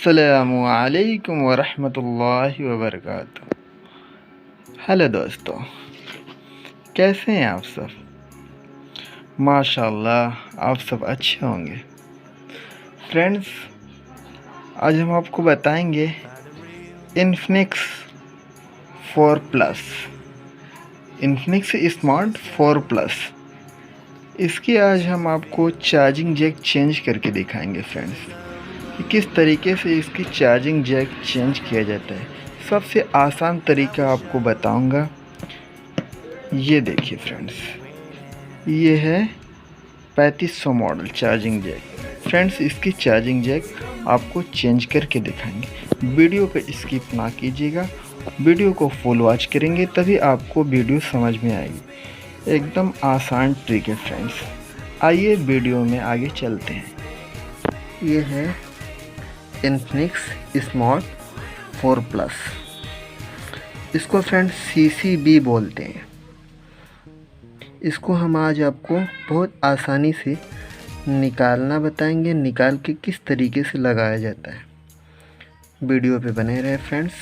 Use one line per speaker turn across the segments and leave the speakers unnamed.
अस्सलामु अलैकुम वरहमतुल्लाहि वबरकातुहू। हेलो दोस्तों, कैसे हैं आप सब? माशाल्लाह आप सब अच्छे होंगे। फ्रेंड्स, आज हम आपको बताएंगे Infinix 4 plus, Infinix smart 4 plus. इसकी आज हम आपको चार्जिंग जैक चेंज करके दिखाएंगे फ्रेंड्स, कि किस तरीके से इसकी चार्जिंग जैक चेंज किया जाता है। सबसे आसान तरीका आपको बताऊंगा। ये देखिए फ्रेंड्स, ये है 3500 मॉडल चार्जिंग जैक। फ्रेंड्स, इसकी चार्जिंग जैक आपको चेंज करके दिखाएंगे। वीडियो को स्किप ना कीजिएगा, वीडियो को फुल वॉच करेंगे तभी आपको वीडियो समझ में आएगी। एकदम आसान ट्रिक है फ्रेंड्स। आइए वीडियो में आगे चलते हैं। ये है इन्फिनिक्स स्मार्ट 4 प्लस। इसको फ्रेंड्स CCB बोलते हैं। इसको हम आज आपको बहुत आसानी से निकालना बताएंगे, निकाल के किस तरीके से लगाया जाता है। वीडियो पे बने रहे फ्रेंड्स।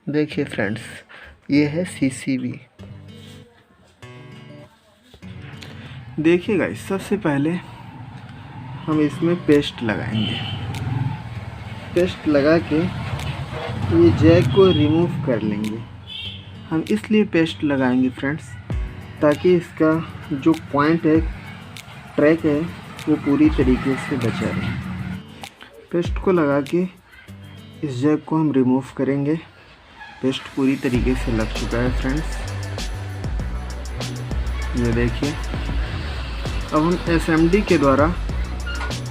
देखिए फ्रेंड्स, ये है CCB। देखिए गाइस, सबसे पहले हम इसमें पेस्ट लगाएंगे। पेस्ट लगा के ये जैक को रिमूव कर लेंगे। हम इसलिए पेस्ट लगाएंगे फ्रेंड्स, ताकि इसका जो पॉइंट है, ट्रैक है, वो पूरी तरीके से बचा रहे। पेस्ट को लगा के इस जैक को हम रिमूव करेंगे। पेस्ट पूरी तरीके से लग चुका है फ्रेंड्स, ये देखिए। अब हम SMD के द्वारा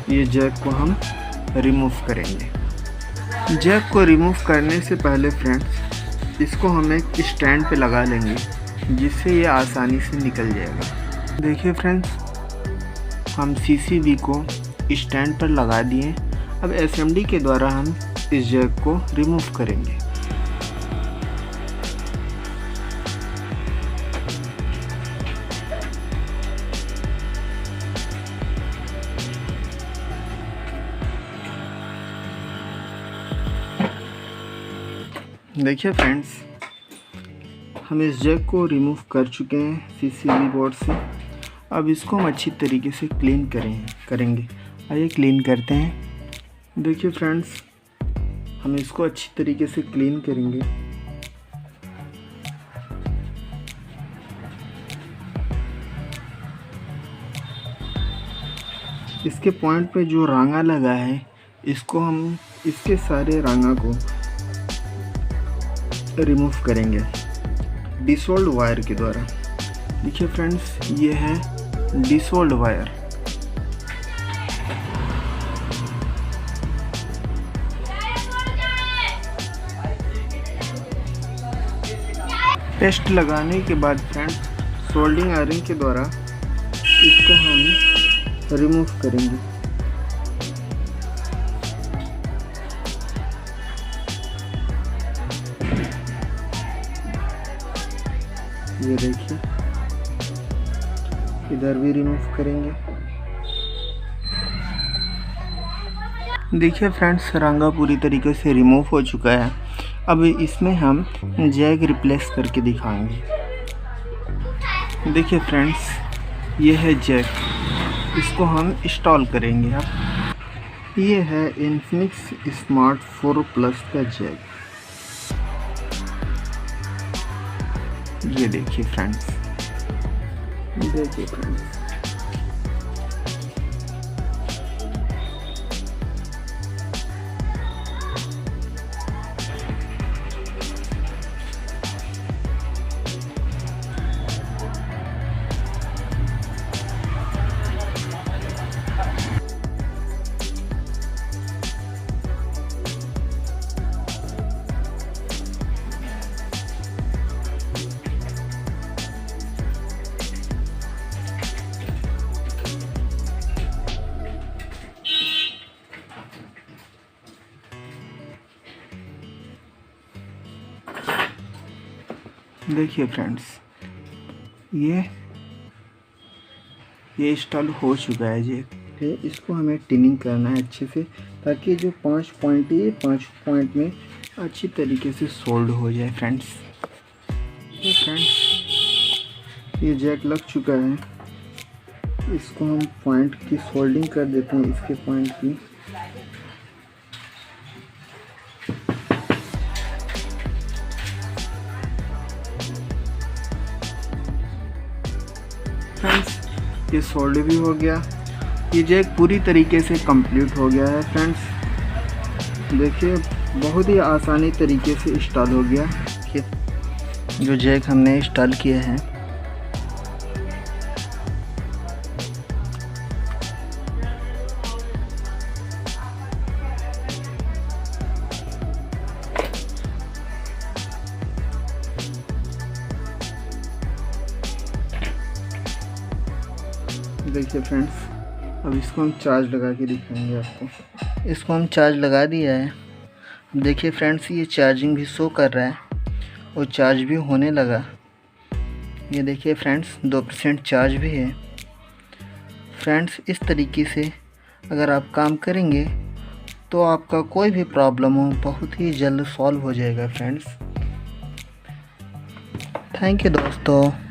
ये जैक को हम रिमूव करेंगे। जैक को रिमूव करने से पहले फ्रेंड्स, इसको हम एक स्टैंड पे लगा लेंगे, जिससे ये आसानी से निकल जाएगा। देखिए फ्रेंड्स, हम CCB को स्टैंड पर लगा दिए। अब SMD के द्वारा हम इस जैक को रिमूव करेंगे। देखिए फ्रेंड्स, हम इस जैक को रिमूव कर चुके हैं CCB बोर्ड से। अब इसको हम अच्छी तरीके से क्लीन करेंगे। आइए क्लीन करते हैं। देखिए फ्रेंड्स, हम इसको अच्छी तरीके से क्लीन करेंगे। इसके पॉइंट पे जो रांगा लगा है, इसको हम इसके सारे रांगा को रिमूव करेंगे डिसोल्ड वायर के द्वारा। देखिए फ्रेंड्स, ये है डिसोल्ड वायर। पेस्ट लगाने के बाद फ्रेंड्स, सोल्डिंग आयरन के द्वारा इसको हम रिमूव करेंगे। ये देखिए, इधर भी रिमूव करेंगे। देखिए फ्रेंड्स, रंगा पूरी तरीके से रिमूव हो चुका है। अब इसमें हम जैक रिप्लेस करके दिखाएंगे। देखिए फ्रेंड्स, ये है जैक। इसको हम इंस्टॉल करेंगे। अब ये है इन्फिनिक्स स्मार्ट 4 प्लस का जैक। ये देखिए फ्रेंड्स, देखिए फ्रेंड्स, देखिए फ्रेंड्स, ये इंस्टॉल हो चुका है जैक। है इसको हमें टिनिंग करना है अच्छे से, ताकि जो 5 पॉइंट है 5 पॉइंट में अच्छी तरीके से सोल्ड हो जाए फ्रेंड्स। ये जैक लग चुका है, इसको हम पॉइंट की सोल्डिंग कर देते हैं, इसके पॉइंट की। फ्रेंड्स ये सोल्ड भी हो गया, ये जैक पूरी तरीके से कंप्लीट हो गया है फ्रेंड्स। देखिए बहुत ही आसानी तरीके से इंस्टॉल हो गया। जो जैक हमने इंस्टॉल किया है देखिए फ्रेंड्स, अब इसको हम चार्ज लगा के दिखाएंगे आपको। इसको हम चार्ज लगा दिया है। देखिए फ्रेंड्स ये चार्जिंग भी शो कर रहा है और चार्ज भी होने लगा। ये देखिए फ्रेंड्स 2% चार्ज भी है। फ्रेंड्स इस तरीके से अगर आप काम करेंगे तो आपका कोई भी प्रॉब्लम हो बहुत ही जल्द सॉल्व हो जाएगा फ्रेंड्स। थैंक यू दोस्तों।